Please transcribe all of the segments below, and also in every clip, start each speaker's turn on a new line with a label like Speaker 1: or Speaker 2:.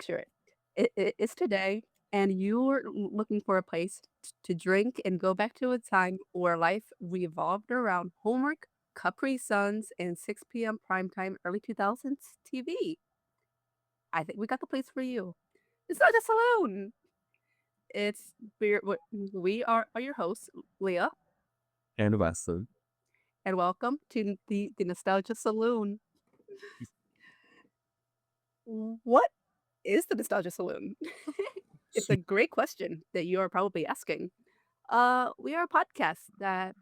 Speaker 1: picture it. It's today, and you're looking for a place to drink and go back to a time where life revolved around homework, Capri Suns, and 6 p.m. primetime early 2000s TV. I think we got the place for you. It's not a saloon. It's we are your hosts, Leah,
Speaker 2: And Weston.
Speaker 1: and welcome to the Nostalgia Saloon. What is the Nostalgia Saloon? It's a great question that you are probably asking. We are a podcast that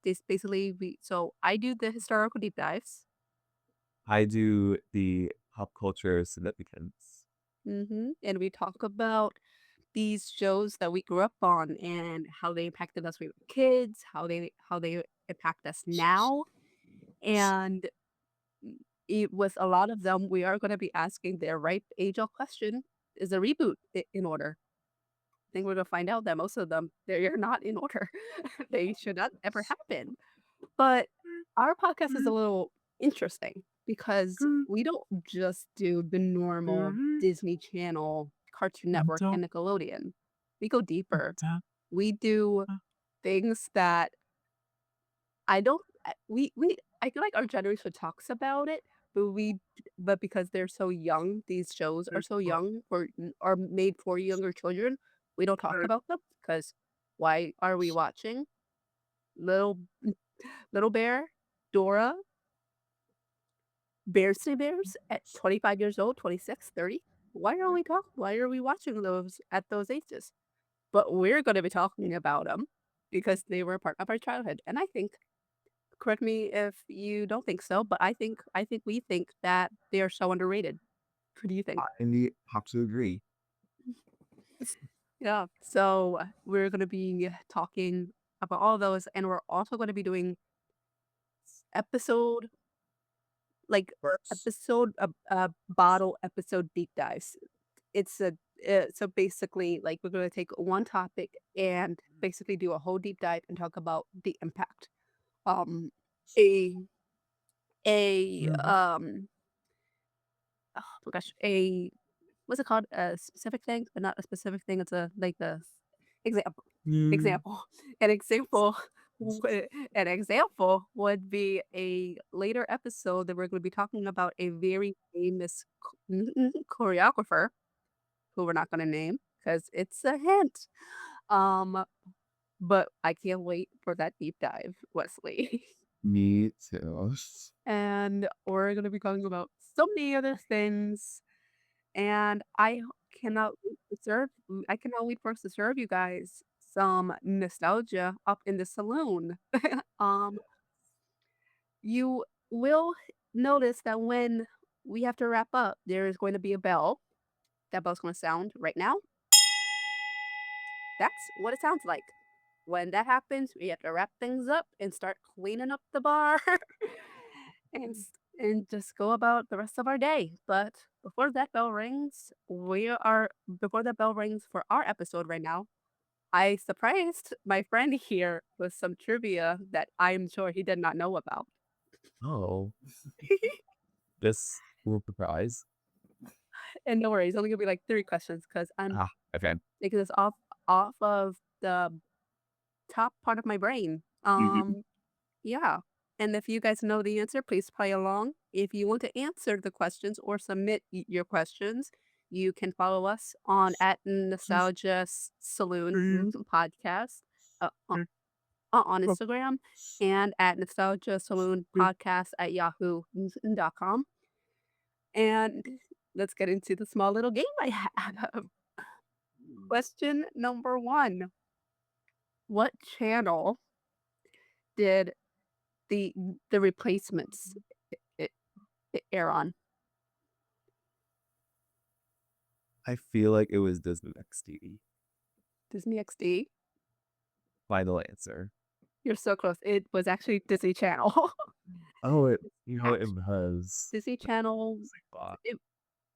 Speaker 1: this basically we so I do the historical deep dives.
Speaker 2: I do the pop culture significance.
Speaker 1: And we talk about these shows that we grew up on and how they impacted us when we were kids, how they impact us now, and with a lot of them, we are going to be asking their right age-old question: Is a reboot in order? I think we're going to find out that most of them they are not in order. They should not ever happen. But our podcast is a little interesting because we don't just do the normal Disney Channel, Cartoon Network, and Nickelodeon. We go deeper. We do things that I don't we I feel like our generation talks about it, but because they're so young, these shows are so young or are made for younger children, we don't talk about them because why are we watching Little Little Bear, Dora, Bears to Bears at 25 years old, 26, 30? Why are we watching those at those ages? But we're gonna be talking about them because they were a part of our childhood, and I think correct me if you don't think so, but I think we think that they are so underrated. What do you think?
Speaker 2: I have to agree.
Speaker 1: Yeah. So we're gonna be talking about all those, and we're also gonna be doing episode like
Speaker 2: First.
Speaker 1: episode bottle episode deep dives. It's a so basically like we're gonna take one topic and basically do a whole deep dive and talk about the impact. Um, a a oh my gosh, a what's it called? A specific thing, but not a specific thing. It's a like the example.
Speaker 2: Mm.
Speaker 1: Example. An example. An example would be a later episode that we're going to be talking about a very famous choreographer who we're not going to name because it's a hint. Um, but I can't wait for that deep dive, Wesley.
Speaker 2: Me too.
Speaker 1: And we're going to be talking about so many other things. And cannot wait to I cannot wait for us to serve you guys some nostalgia up in the saloon. Um, you will notice that when we have to wrap up, there is going to be a bell. That bell's going to sound right now. That's what it sounds like. When that happens, we have to wrap things up and start cleaning up the bar and just go about the rest of our day. But before that bell rings for our episode right now, I surprised my friend here with some trivia that I'm sure he did not know about.
Speaker 2: Oh, this will surprise.
Speaker 1: And no worries, only gonna be like 3 questions because I'm
Speaker 2: Ah, okay.
Speaker 1: taking this off of the top part of my brain.
Speaker 2: Mhm.
Speaker 1: Yeah. And if you guys know the answer, please play along. If you want to answer the questions or submit your questions, you can follow us on at Nostalgia Saloon Podcast on Instagram and at Nostalgia Saloon Podcast at yahoo.com. And let's get into the small little game I have. Question number one: What channel did the the replacements i- air on?
Speaker 2: I feel like it was Disney XD.
Speaker 1: Disney XD?
Speaker 2: Final answer.
Speaker 1: You're so close. It was actually Disney Channel.
Speaker 2: Oh, it
Speaker 1: Actually,
Speaker 2: was.
Speaker 1: Disney Channel.
Speaker 2: Thought.
Speaker 1: It,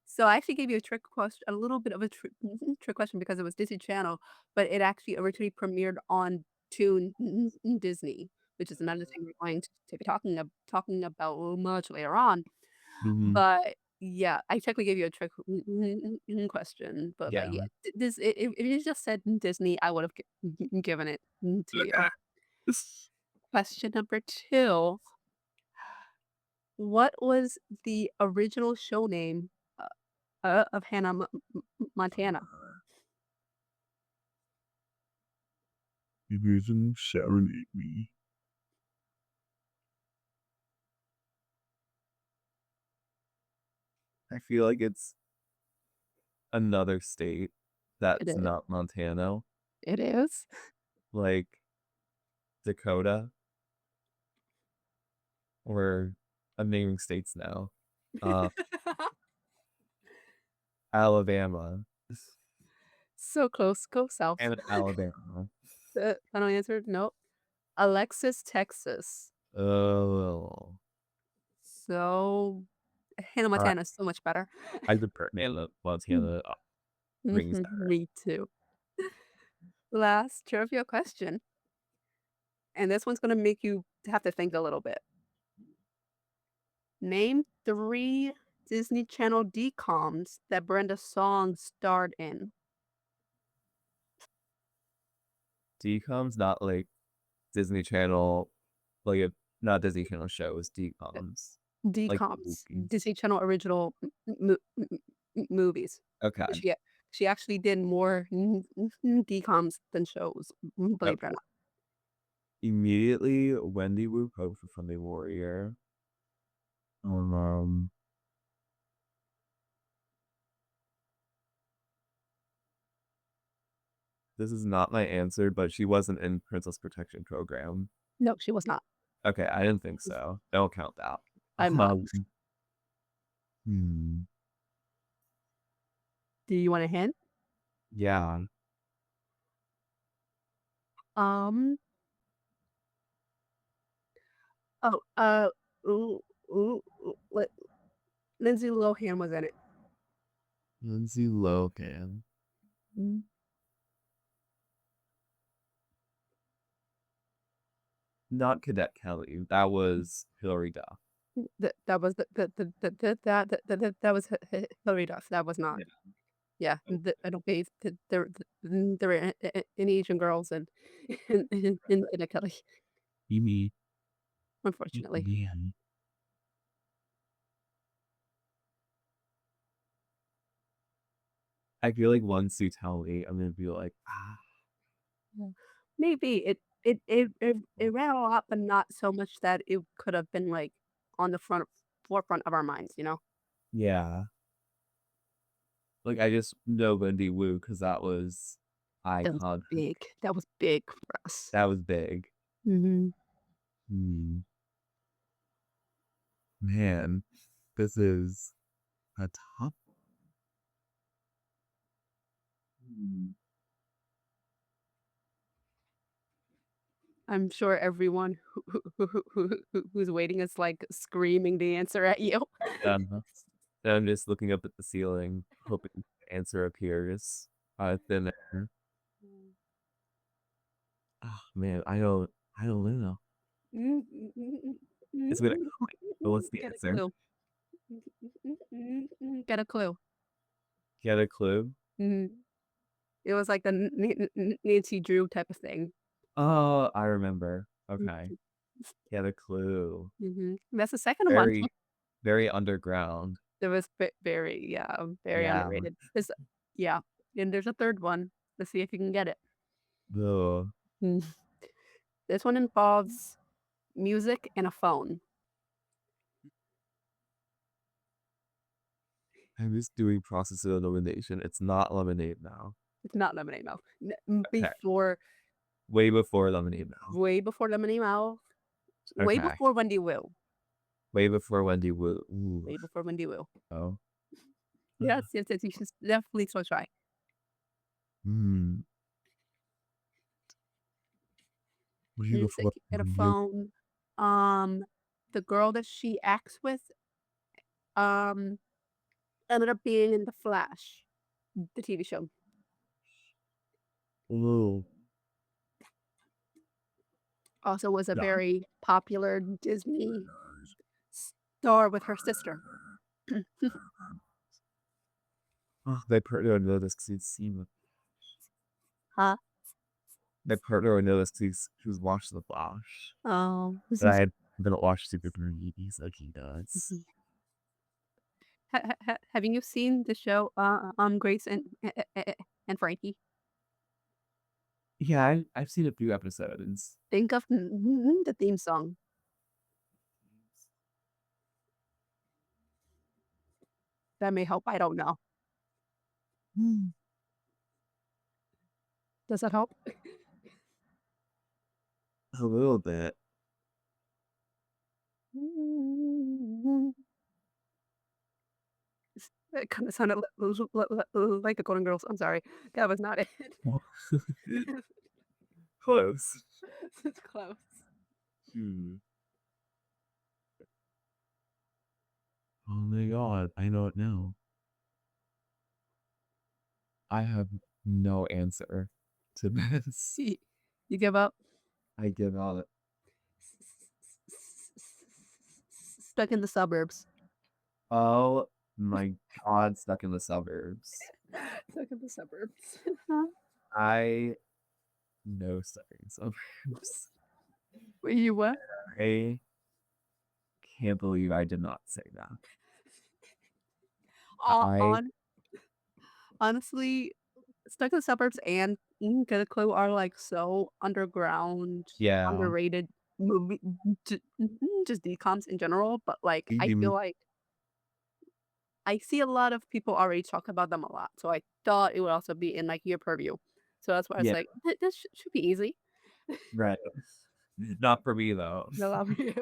Speaker 1: so I actually gave you a trick question, a little bit of a trick question because it was Disney Channel, but it actually originally premiered on Toon Disney, which is another thing we're going to be talking about much later on.
Speaker 2: Mhm.
Speaker 1: But Yeah, I technically gave you a trick question, but like,
Speaker 2: Yeah.
Speaker 1: yeah, this if you just said Disney, I would have given it to you. Question number two: what was the original show name of Hannah Montana?
Speaker 3: Division serenade me.
Speaker 2: I feel like it's another state
Speaker 1: It
Speaker 2: that's
Speaker 1: is.
Speaker 2: not Montana,
Speaker 1: It is.
Speaker 2: like Dakota, or I'm naming states now. Uh, Alabama
Speaker 1: So close. Go south.
Speaker 2: and Alabama.
Speaker 1: The final answer: nope. Alexis, Texas.
Speaker 2: Oh,
Speaker 1: So Hannah
Speaker 2: all right.
Speaker 1: Montana is so much better.
Speaker 2: I did Montana rings better.
Speaker 1: Me too. Last trivia question, and this one's gonna make you have to think a little bit. Name three Disney Channel DComs that Brenda Song starred in.
Speaker 2: DComs, not like Disney Channel, like not Disney Channel shows, DComs, like
Speaker 1: DComs,
Speaker 2: movies.
Speaker 1: Disney Channel original movies.
Speaker 2: Okay.
Speaker 1: She actually did more DComs than shows, believe it or
Speaker 2: Okay.
Speaker 1: not.
Speaker 2: Immediately, Wendy Wu Pope for Sunday Warrior. Um, this is not my answer, but she wasn't in Princess Protection Program.
Speaker 1: No, she was not.
Speaker 2: Okay, I didn't think so. Don't count that.
Speaker 1: I'm not.
Speaker 2: Hmm.
Speaker 1: Do you want a hint?
Speaker 2: Yeah.
Speaker 1: Um. Oh. Ooh, Lindsay Lohan was in it.
Speaker 2: Lindsay Lohan.
Speaker 1: Mm.
Speaker 2: Not Cadet Kelly. That was Hilary Duff.
Speaker 1: That was that was Hilary Duff. That was not.
Speaker 2: Yeah.
Speaker 1: Yeah, I don't believe that there were any Asian girls in a Kelly,
Speaker 3: Mimi.
Speaker 1: unfortunately.
Speaker 3: Man.
Speaker 2: I feel like once you tell me, I'm gonna be like,
Speaker 1: Yeah. Maybe it ran a lot, but not so much that it could have been like on the forefront of our minds, you know?
Speaker 2: yeah. Like I just know Wendy Wu because that was
Speaker 1: That was
Speaker 2: iconic.
Speaker 1: big. That was big for us.
Speaker 2: That was big.
Speaker 1: Hmm.
Speaker 2: Hmm. Man, this is a tough. Hmm.
Speaker 1: I'm sure everyone who's waiting is like screaming the answer at you.
Speaker 2: And I'm just looking up at the ceiling, hoping the answer appears out of thin air. Oh man, I don't know. It's been. But what's the
Speaker 1: Get a
Speaker 2: answer?
Speaker 1: clue. Get a clue.
Speaker 2: Get a clue.
Speaker 1: Mhm. It was like the Nancy Drew type of thing.
Speaker 2: Oh, I remember. Okay, get a clue.
Speaker 1: That's the second one.
Speaker 2: Very, very underground.
Speaker 1: It was very, yeah, very
Speaker 2: Yeah.
Speaker 1: underrated. This, yeah, and there's a third one. Let's see if you can get it.
Speaker 2: Ugh.
Speaker 1: Mm. This one involves music and a phone.
Speaker 2: I'm just doing process of elimination. It's not lemonade now.
Speaker 1: It's not Lemonade Mouth.
Speaker 2: Okay.
Speaker 1: Before,
Speaker 2: Way before lemonade now.
Speaker 1: way before Lemonade Mouth, way
Speaker 2: Okay.
Speaker 1: before Wendy Wu.
Speaker 2: Way before Wendy Wu. Ooh.
Speaker 1: Way before Wendy Wu.
Speaker 2: Oh.
Speaker 1: Yes, yes, yes. You should definitely still try.
Speaker 2: Hmm.
Speaker 3: Way
Speaker 1: Music
Speaker 3: before
Speaker 1: and a
Speaker 3: you.
Speaker 1: phone. The girl that she acts with, um, ended up being in The Flash, the TV show.
Speaker 2: Ooh.
Speaker 1: Also was a
Speaker 3: Yeah.
Speaker 1: very popular Disney star with her sister.
Speaker 2: They partner on this because he's seen.
Speaker 1: Huh?
Speaker 2: They partner on this because he was watching The Flash.
Speaker 1: Oh, this
Speaker 2: But
Speaker 1: is.
Speaker 2: I didn't watch Superman movies like he does.
Speaker 1: Mhm. Have you seen the show Grace and Frankie?
Speaker 2: Yeah, I've seen a few episodes.
Speaker 1: Think of the theme song. That may help. I don't know. Does that help?
Speaker 2: A little bit.
Speaker 1: It kind of sounded like the Golden Girls. I'm sorry. That was not it.
Speaker 2: Close.
Speaker 1: It's close.
Speaker 2: Hmm. Oh my god, I don't know. I have no answer to this.
Speaker 1: You give up?
Speaker 2: I give up.
Speaker 1: Stuck in the suburbs.
Speaker 2: Oh my god, stuck in the suburbs.
Speaker 1: Stuck in the suburbs.
Speaker 2: I know stuck in suburbs.
Speaker 1: Were you what?
Speaker 2: I can't believe I did not say that. I
Speaker 1: Honestly, Stuck in the Suburbs and Get a Clue are like so underground,
Speaker 2: yeah.
Speaker 1: underrated movie, just DComs in general. But like, I feel like I see a lot of people already talk about them a lot, so I thought it would also be in like your purview. So that's why I was
Speaker 2: Yeah.
Speaker 1: like, this should be easy.
Speaker 2: Right. Not for me though.
Speaker 1: No, not for you,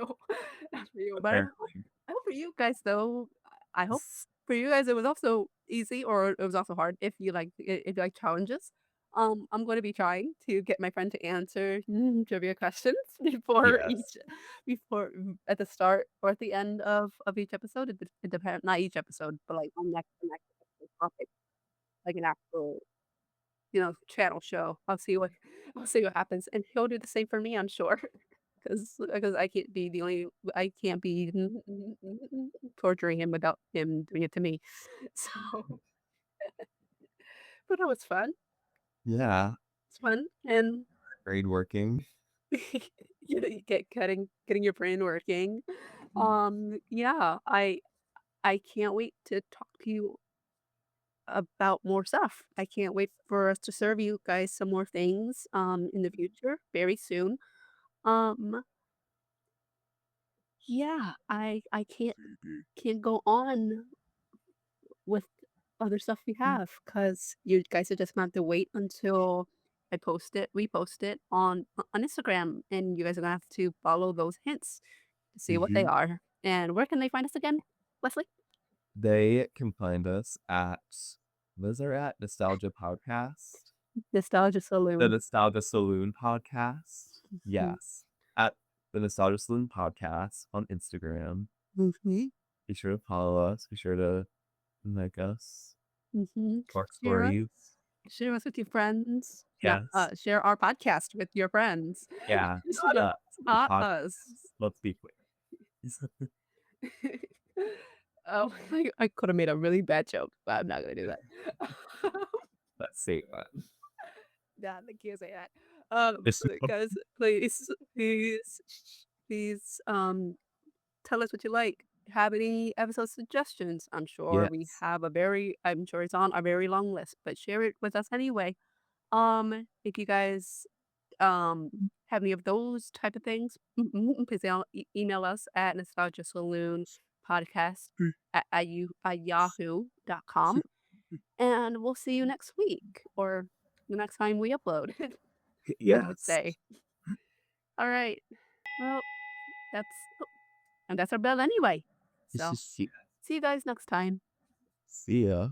Speaker 1: not for you. But
Speaker 2: Apparently.
Speaker 1: I hope for you guys though. I hope for you guys it was also easy or it was also hard if you like challenges. I'm going to be trying to get my friend to answer trivia questions before
Speaker 2: Yes.
Speaker 1: at the start or at the end of each episode. It depends, not each episode, but like on the next topic, like an actual channel show. I'll see what happens, and he'll do the same for me, I'm sure. Because I can't be torturing him without him doing it to me. So, but it was fun.
Speaker 2: Yeah.
Speaker 1: It's fun, and
Speaker 2: Brain working.
Speaker 1: you getting your brain working. Yeah, I can't wait to talk to you about more stuff. I can't wait for us to serve you guys some more things in the future very soon. Um, yeah, I can't go on with other stuff we have because you guys are just gonna have to wait until I post it, repost it on Instagram, and you guys are gonna have to follow those hints to see what they are. And where can they find us again, Leslie?
Speaker 2: They can find us at Nostalgia Podcast.
Speaker 1: Nostalgia
Speaker 2: The
Speaker 1: Saloon.
Speaker 2: Nostalgia Saloon Podcast.
Speaker 1: Mhm.
Speaker 2: Yes. At the Nostalgia Saloon Podcast on Instagram.
Speaker 1: Mhm.
Speaker 2: Be sure to follow us. Be sure to like us.
Speaker 1: Mhm.
Speaker 2: Our
Speaker 1: Share us.
Speaker 2: stories.
Speaker 1: Share us with your friends.
Speaker 2: Yes.
Speaker 1: Not share our podcast with your friends.
Speaker 2: Yeah. Not us.
Speaker 1: Not
Speaker 2: Podcast.
Speaker 1: us.
Speaker 2: Let's be clear.
Speaker 1: Oh, I could have made a really bad joke, but I'm not gonna do that.
Speaker 2: Let's see what.
Speaker 1: Nah, I can't say that.
Speaker 3: It's
Speaker 1: Guys, please, tell us what you like. Have any episode suggestions? I'm sure we
Speaker 2: Yes.
Speaker 1: have I'm sure it's on a very long list, but share it with us anyway. If you guys have any of those type of things, please email us at nostalgia saloon podcast at yahoo.com, and we'll see you next week or the next time we upload. I would say. All right. Well, that's and that's our bell anyway. So
Speaker 2: See
Speaker 1: see you guys next time.
Speaker 2: ya.